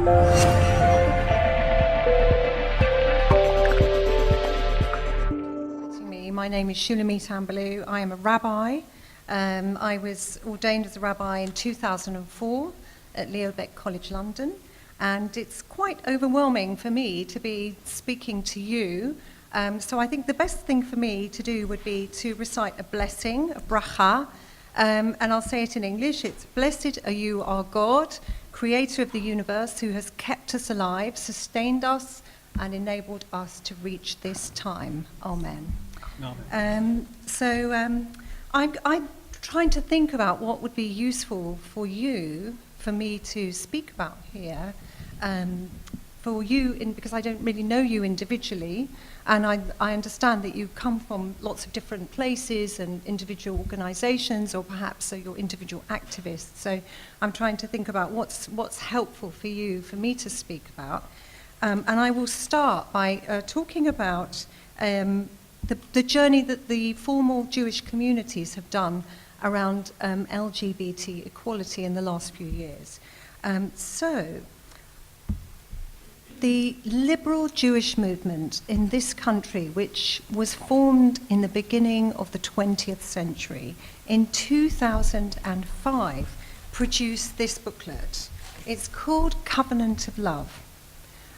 My name is Shulamit Ambalu. I am a rabbi. I was ordained as a rabbi in 2004 at Leobeck College, London. And it's quite overwhelming for me to be speaking to you. So I think the best thing for me to do would be to recite a blessing, a bracha. And I'll say it in English. It's, "Blessed are you, our God, creator of the universe, who has kept us alive, sustained us, and enabled us to reach this time. Amen." I'm trying to think about what would be useful for you, for me to speak about here, for you, because I don't really know you individually, and I understand that you come from lots of different places and individual organisations, or perhaps you're individual activists. So I'm trying to think about what's helpful for you, for me to speak about. And I will start by talking about the journey that the formal Jewish communities have done around LGBT equality in the last few years. The liberal Jewish movement in this country, which was formed in the beginning of the 20th century, in 2005, produced this booklet. It's called Covenant of Love.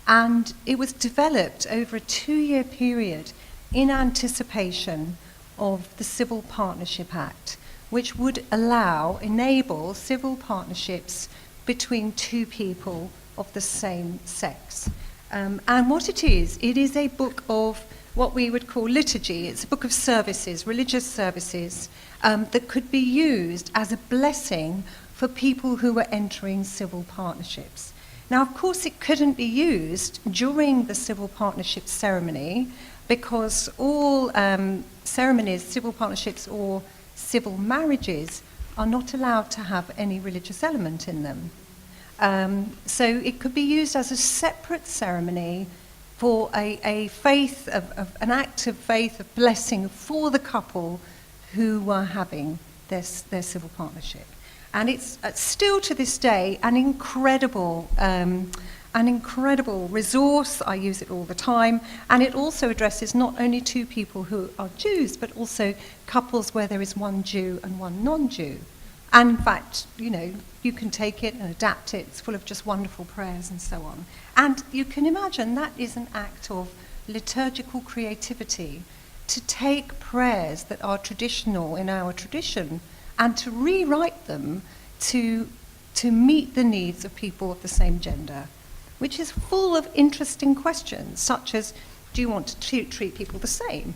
And it was developed over a 2-year period in anticipation of the Civil Partnership Act, which would enable civil partnerships between two people of the same sex. And what it is a book of what we would call liturgy. It's a book of services, religious services, that could be used as a blessing for people who were entering civil partnerships. Now, of course, it couldn't be used during the civil partnership ceremony, because all ceremonies, civil partnerships or civil marriages, are not allowed to have any religious element in them. So it could be used as a separate ceremony for a faith, an act of faith, of blessing for the couple who were having their civil partnership. And it's still to this day an incredible resource. I use it all the time. And it also addresses not only two people who are Jews, but also couples where there is one Jew and one non-Jew. And in fact, you can take it and adapt it. It's full of just wonderful prayers and so on. And you can imagine that is an act of liturgical creativity, to take prayers that are traditional in our tradition and to rewrite them to meet the needs of people of the same gender, which is full of interesting questions, such as, do you want to treat people the same?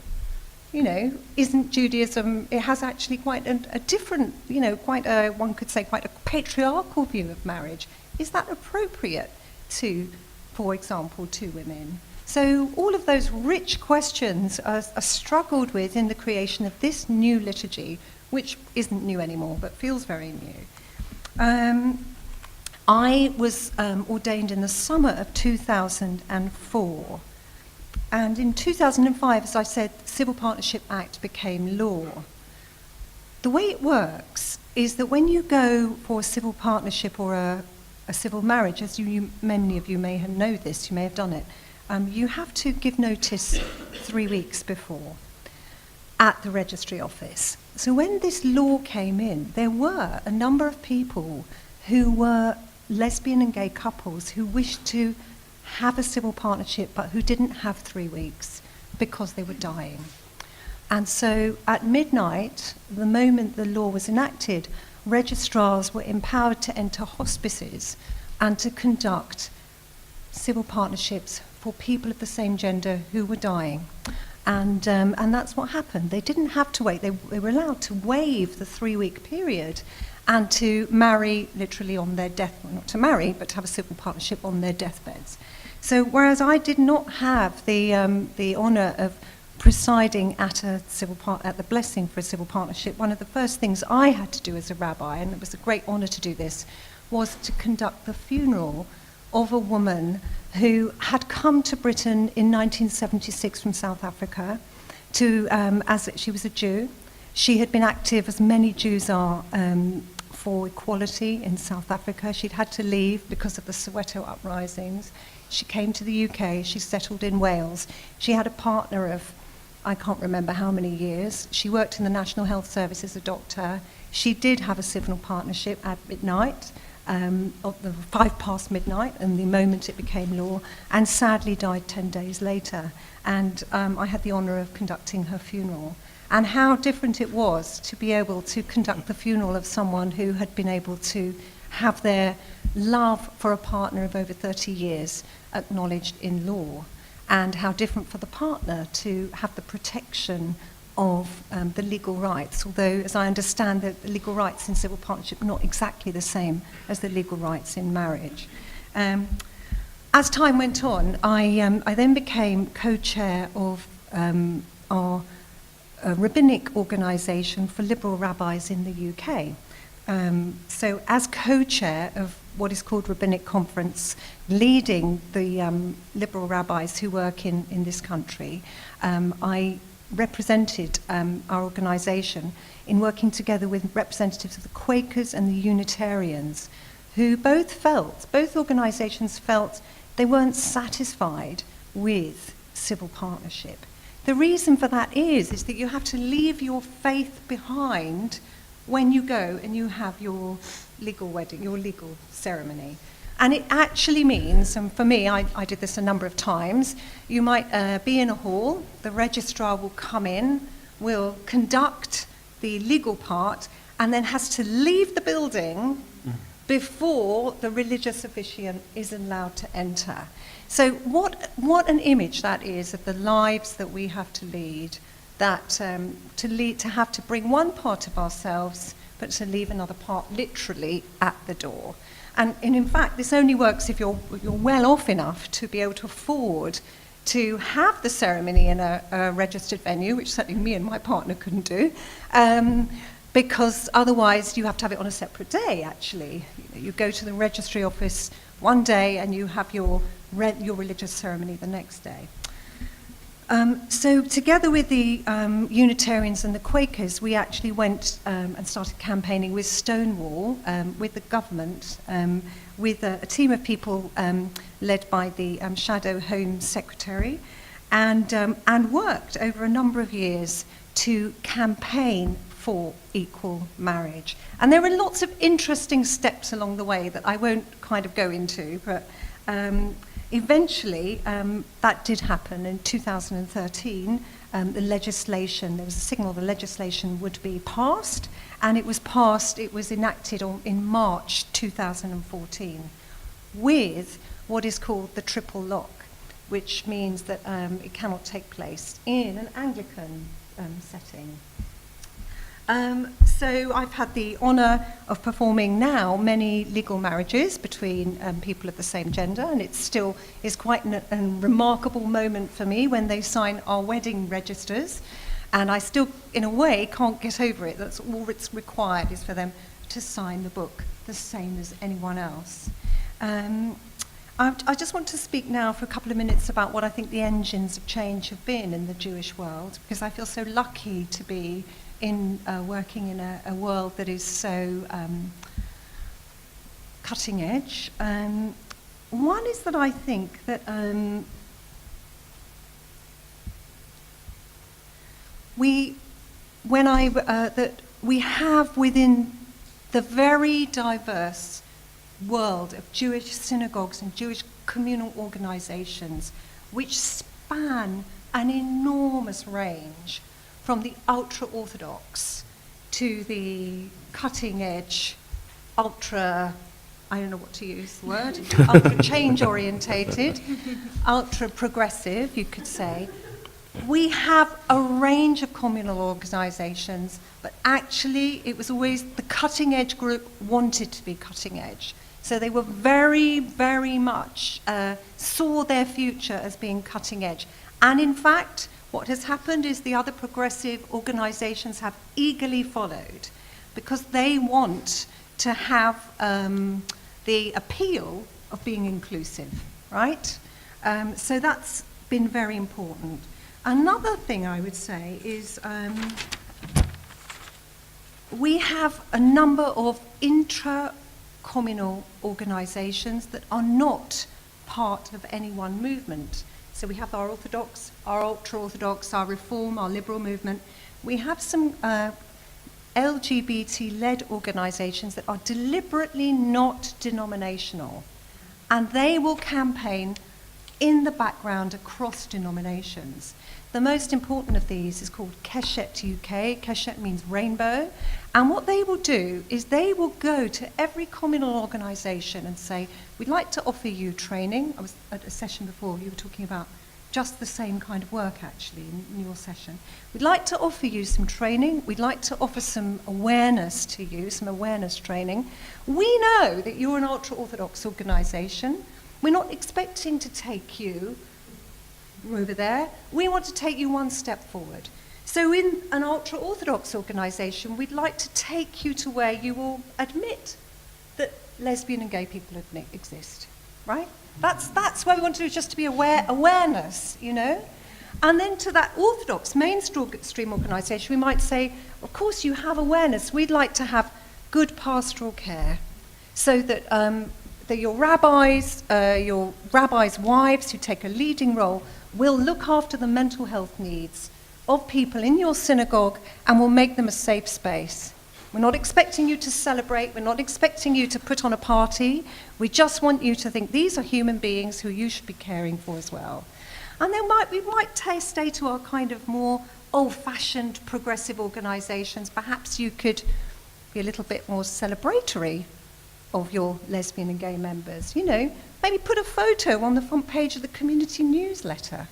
Isn't Judaism, it has actually quite a different, one could say quite a patriarchal view of marriage. Is that appropriate to, for example, two women? So all of those rich questions are struggled with in the creation of this new liturgy, which isn't new anymore, but feels very new. I was ordained in the summer of 2004. And in 2005, as I said, the Civil Partnership Act became law. The way it works is that when you go for a civil partnership or a civil marriage, as many of you may know this, you may have done it, you have to give notice 3 weeks before at the registry office. So when this law came in, there were a number of people who were lesbian and gay couples who wished to have a civil partnership, but who didn't have 3 weeks because they were dying. And so at midnight, the moment the law was enacted, registrars were empowered to enter hospices and to conduct civil partnerships for people of the same gender who were dying. And that's what happened. They didn't have to wait. They were allowed to waive the 3-week period and to marry literally on their death, well, not to marry, but to have a civil partnership on their deathbeds. So whereas I did not have the honour of presiding at the blessing for a civil partnership, one of the first things I had to do as a rabbi, and it was a great honour to do this, was to conduct the funeral of a woman who had come to Britain in 1976 from South Africa, as she was a Jew. She had been active, as many Jews are, for equality in South Africa. She'd had to leave because of the Soweto uprisings. She came to the UK, she settled in Wales. She had a partner of, I can't remember how many years. She worked in the National Health Service as a doctor. She did have a civil partnership at midnight, of the 5 past midnight, and the moment it became law, and sadly died 10 days later. And I had the honour of conducting her funeral. And how different it was to be able to conduct the funeral of someone who had been able to have their love for a partner of over 30 years acknowledged in law, and how different for the partner to have the protection of the legal rights, although, as I understand, the legal rights in civil partnership are not exactly the same as the legal rights in marriage. As time went on, I then became co-chair of our rabbinic organisation for liberal rabbis in the UK. So as co-chair of what is called Rabbinic Conference, leading the liberal rabbis who work in this country, I represented our organisation in working together with representatives of the Quakers and the Unitarians, who both organisations felt they weren't satisfied with civil partnership. The reason for that is that you have to leave your faith behind when you go and you have your legal wedding, your legal ceremony. And it actually means, and for me, I did this a number of times, you might be in a hall, the registrar will come in, will conduct the legal part, and then has to leave the building before the religious officiant is allowed to enter. So what an image that is of the lives that we have to lead, that to have to bring one part of ourselves, but to leave another part literally at the door. And in fact, this only works if you're well off enough to be able to afford to have the ceremony in a registered venue, which certainly me and my partner couldn't do, because otherwise you have to have it on a separate day, actually. You go to the registry office one day and you have your religious ceremony the next day. So together with the Unitarians and the Quakers, we actually went and started campaigning with Stonewall, with the government, with a team of people led by the Shadow Home Secretary, and worked over a number of years to campaign for equal marriage. And there were lots of interesting steps along the way that I won't kind of go into, but eventually, that did happen in 2013. The legislation, there was a signal the legislation would be passed, and it was passed, it was enacted in March 2014 with what is called the triple lock, which means that it cannot take place in an Anglican setting. So I've had the honour of performing now many legal marriages between people of the same gender, and it still is quite a remarkable moment for me when they sign our wedding registers, and I still, in a way, can't get over it. That's all that's required, is for them to sign the book the same as anyone else. I just want to speak now for a couple of minutes about what I think the engines of change have been in the Jewish world, because I feel so lucky to be working in a world that is so cutting edge. One is that I think that we have within the very diverse world of Jewish synagogues and Jewish communal organizations, which span an enormous range, from the ultra-Orthodox to the cutting-edge, I don't know what to use the word, ultra-change-orientated, ultra-progressive, you could say. We have a range of communal organizations, but actually it was always the cutting-edge group wanted to be cutting-edge. So they were very, very much, saw their future as being cutting-edge. And in fact, what has happened is the other progressive organizations have eagerly followed, because they want to have the appeal of being inclusive, right? So that's been very important. Another thing I would say is we have a number of intra-communal organisations that are not part of any one movement. So we have our Orthodox, our ultra-Orthodox, our Reform, our Liberal movement. We have some LGBT-led organisations that are deliberately not denominational, and they will campaign in the background across denominations. The most important of these is called Keshet UK. Keshet means rainbow. And what they will do is they will go to every communal organisation and say, we'd like to offer you training. I was at a session before, you were talking about just the same kind of work actually in your session. We'd like to offer you some training. We'd like to offer some awareness to you, some awareness training. We know that you're an ultra-Orthodox organisation. We're not expecting to take you over there. We want to take you one step forward. So in an ultra-Orthodox organisation, we'd like to take you to where you will admit that lesbian and gay people exist, right? That's where we want to do, just to be awareness, you know? And then to that Orthodox mainstream organisation, we might say, of course you have awareness. We'd like to have good pastoral care so that your rabbis' wives who take a leading role will look after the mental health needs of people in your synagogue and will make them a safe space. We're not expecting you to celebrate, we're not expecting you to put on a party, we just want you to think these are human beings who you should be caring for as well. And then we might stay to our kind of more old-fashioned progressive organisations. Perhaps you could be a little bit more celebratory of your lesbian and gay members. You know, maybe put a photo on the front page of the community newsletter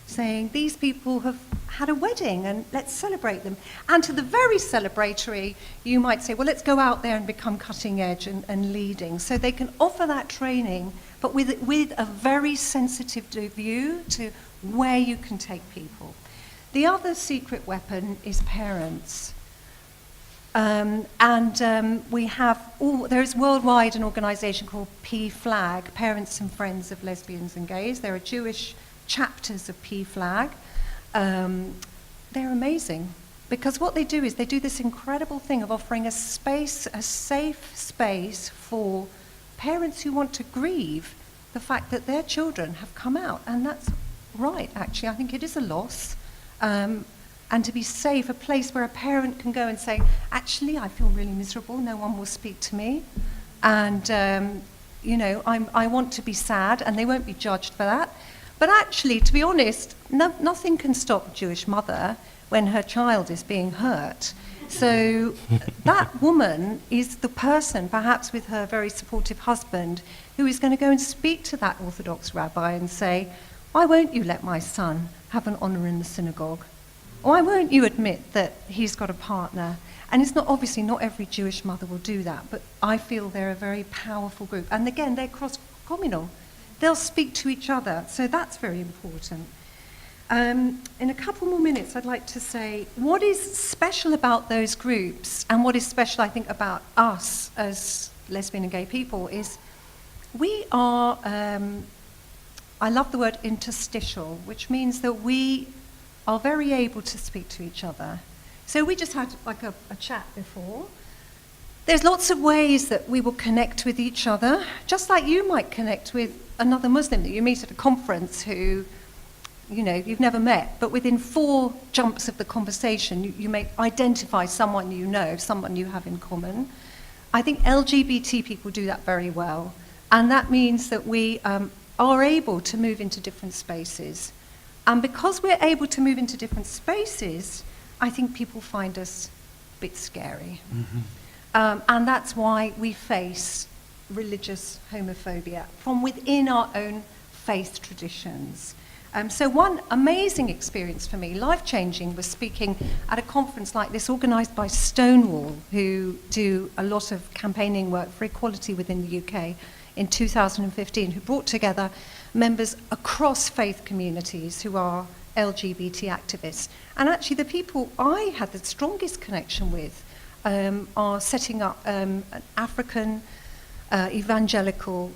saying these people have had a wedding and let's celebrate them. And to the very celebratory, you might say, well, let's go out there and become cutting edge and leading. So they can offer that training, but with a very sensitive view to where you can take people. The other secret weapon is parents. We have there is worldwide an organisation called PFLAG, Parents and Friends of Lesbians and Gays. There are Jewish chapters of PFLAG. They're amazing because what they do is they do this incredible thing of offering a safe space for parents who want to grieve the fact that their children have come out. And that's right, actually. I think it is a loss. And to be safe, a place where a parent can go and say, actually, I feel really miserable, no one will speak to me. And, you know, I want to be sad, and they won't be judged for that. But actually, to be honest, nothing can stop a Jewish mother when her child is being hurt. So that woman is the person, perhaps with her very supportive husband, who is going to go and speak to that Orthodox rabbi and say, why won't you let my son have an honor in the synagogue? Why won't you admit that he's got a partner? And it's not, obviously not every Jewish mother will do that, but I feel they're a very powerful group. And again, they're cross-communal. They'll speak to each other, so that's very important. In a couple more minutes, I'd like to say what is special about those groups and what is special, I think, about us as lesbian and gay people is we are, I love the word interstitial, which means that we are very able to speak to each other. So we just had like a chat before. There's lots of ways that we will connect with each other, just like you might connect with another Muslim that you meet at a conference who, you know, you've never met, but within 4 jumps of the conversation, you may identify someone you know, someone you have in common. I think LGBT people do that very well, and that means that we are able to move into different spaces. And because we're able to move into different spaces, I think people find us a bit scary. Mm-hmm. And that's why we face religious homophobia from within our own faith traditions. So one amazing experience for me, life-changing, was speaking at a conference like this organised by Stonewall, who do a lot of campaigning work for equality within the UK in 2015, who brought together members across faith communities who are LGBT activists. And actually the people I had the strongest connection with are setting up an African evangelical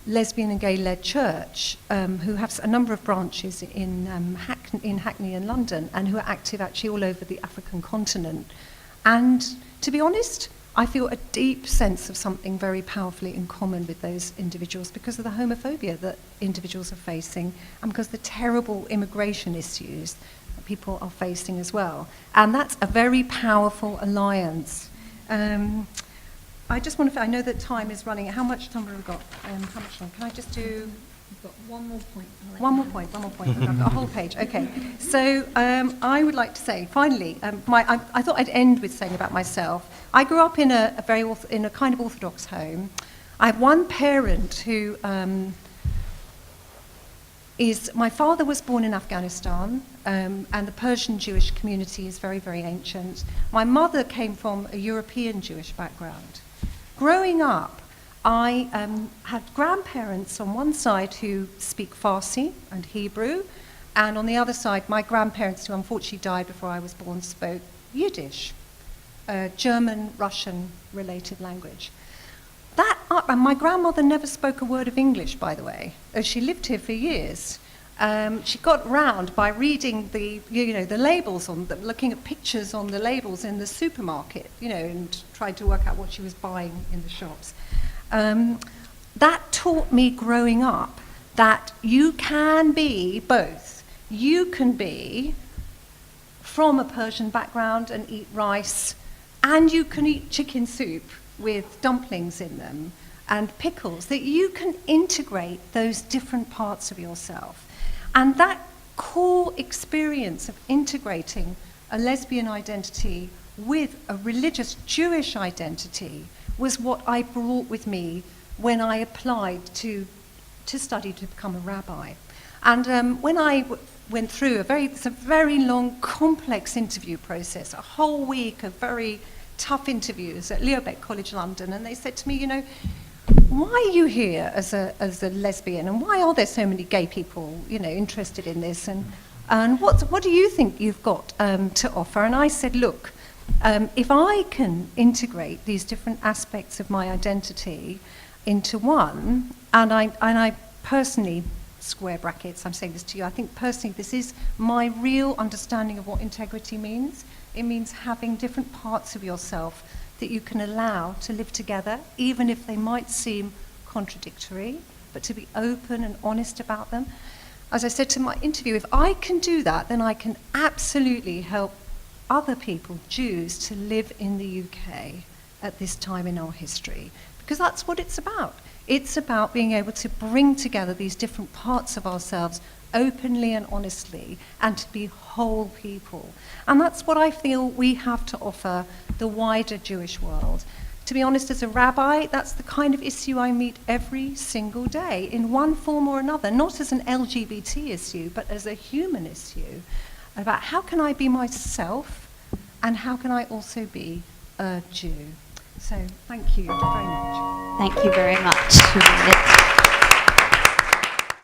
lesbian and gay-led church who have a number of branches in Hackney and London, and who are active actually all over the African continent. And to be honest, I feel a deep sense of something very powerfully in common with those individuals because of the homophobia that individuals are facing and because of the terrible immigration issues that people are facing as well. And that's a very powerful alliance. I just want to, I know that time is running. How much time have we got? How much time? Can I just do... We've got one more point. One more point. I've got a whole page. Okay. So I would like to say, finally, I thought I'd end with saying about myself. I grew up in a kind of Orthodox home. I have one parent who my father was born in Afghanistan, and the Persian Jewish community is very, very ancient. My mother came from a European Jewish background. Growing up, I had grandparents on one side who speak Farsi and Hebrew, and on the other side, my grandparents, who unfortunately died before I was born, spoke Yiddish, a German, Russian-related language. And my grandmother never spoke a word of English, by the way. She lived here for years. She got round by reading the labels on them, looking at pictures on the labels in the supermarket, and trying to work out what she was buying in the shops. That taught me growing up that you can be both. You can be from a Persian background and eat rice, and you can eat chicken soup with dumplings in them and pickles, that you can integrate those different parts of yourself. And that core experience of integrating a lesbian identity with a religious Jewish identity was what I brought with me when I applied to study to become a rabbi. And when I went through it's a very long, complex interview process, a whole week of very tough interviews at Leobeck College London, and they said to me, why are you here as a lesbian, and why are there so many gay people, interested in this, and what do you think you've got to offer? And I said, look, if I can integrate these different aspects of my identity into one, and I personally, square brackets, I'm saying this to you, I think personally this is my real understanding of what integrity means. It means having different parts of yourself that you can allow to live together, even if they might seem contradictory, but to be open and honest about them. As I said to my interview, if I can do that, then I can absolutely help other people, Jews, to live in the UK at this time in our history, because that's what it's about. It's about being able to bring together these different parts of ourselves openly and honestly, and to be whole people. And that's what I feel we have to offer the wider Jewish world. To be honest, as a rabbi, that's the kind of issue I meet every single day, in one form or another, not as an LGBT issue, but as a human issue, about how can I be myself, and how can I also be a Jew. So thank you very much. Thank you very much.